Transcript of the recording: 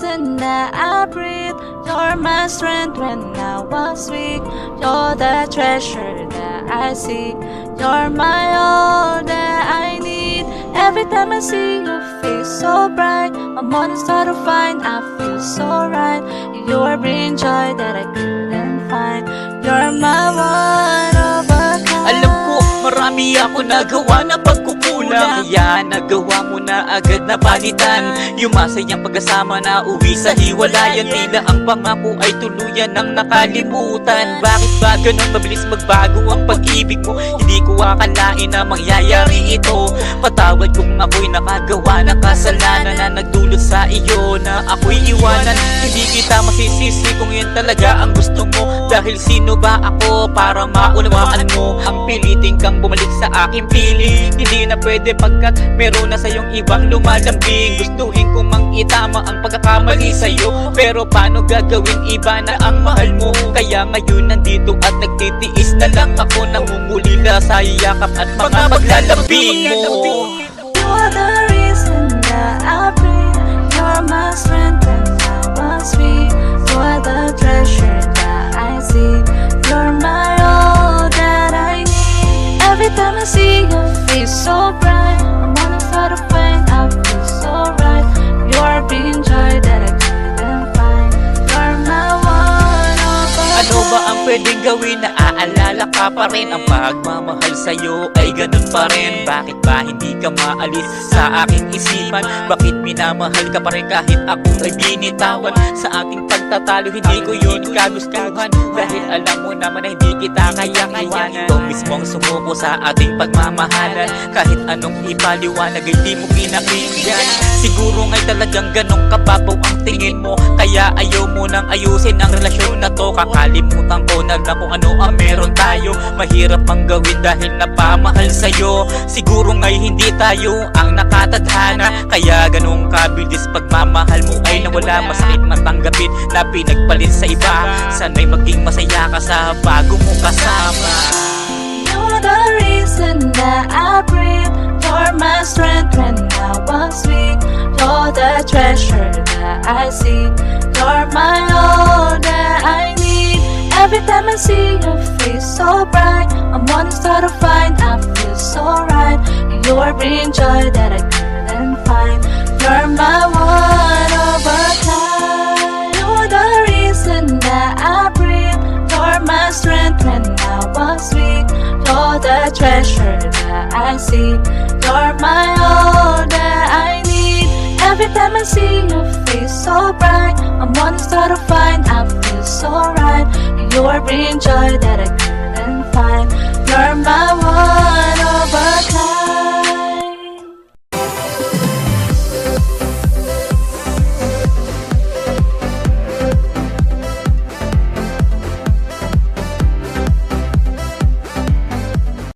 reason that I breathe. You're my strength when I was weak. You're the treasure that I seek. You're my all that I need. Every time I see your face so bright, my mornings start to find I feel so right. You are bringing joy that I couldn't find. You're my one of a kind. Alam ko, marami ako nagawa na pagkukulang, kaya nagawa mo na agad na palitan yung masayang pagkasama na uwi sa hiwalayan. Tila ang pangako ay tuluyan ng nakalimutan. Bakit ba ganun mabilis magbago ang pag-ibig mo? Hindi ko akalain na mangyayari ito. Patawad kung ako'y nakagawa ng kasalanan na nagdulot sa iyo na ako'y iwanan. Hindi kita masisisi kung yan talaga ang gusto mo. Dahil sino ba ako para maunawaan mo ang piliting kang bumalik sa aking piling? Hindi na pwede pagkat meron na sa'yong ibang lumalambing. Gustuhin kong mang itama ang pagkakamali sa'yo, pero paano gagawin iba na ang mahal mo? Kaya ngayon nandito at nagtitiis na lang ako, nangungulila sa yakap at mga paglalambing mo. You're the reason that I breathe. You're my strength when I was weak. You're the treasure that I see. You're my all that I need. Every time I see your face so bright, I'm on a side of pain, I feel so right. You're bringing joy that I couldn't find. You're my one of a kind. Ano ba ang pwedeng gawin na aalala ka pa rin? Ang pagmamahal sa'yo ay ganun pa rin. Bakit ba hindi ka maalis sa aking isipan? Bakit minamahal ka pa rin kahit ako ay binitawan? Sa ating pagtatalo hindi ko yun kagustuhan, dahil alam mo naman na hindi kita kayang iwanan. Ikaw mismo ang sumuko sa ating pagmamahalan. Kahit anong ipaliwanag hindi mo pinakinggan. Siguro nga'y talagang ganong kababaw ang tingin mo, kaya ayaw mo nang ayusin ang relasyon na to. Kakalimutan ko na lang kung ano ang meron tayo. Mahirap mang gawin dahil napamahal sa'yo. Siguro nga'y hindi tayo ang nakatadhana, kaya ganong kabilis pagmamahal mo ay nawala. Masakit matanggapin na pinagpalit sa iba. Sana'y maging masaya ka sa bago mong kasama. You're the reason that I breathe. You're my strength when I was weak. You're the treasure that I seek. You're my all that I need. Every time I see your face so bright, I'm on a start to find I feel so right. You are bringing joy that I couldn't find. You're my one of a kind. You're the reason that I breathe. You're my strength when I was weak. You're the treasure that I seek. You're my all that I need. Every time I see your face so bright, I'm on a start to find I feel so right. You are bringing joy that I couldn't find. You're my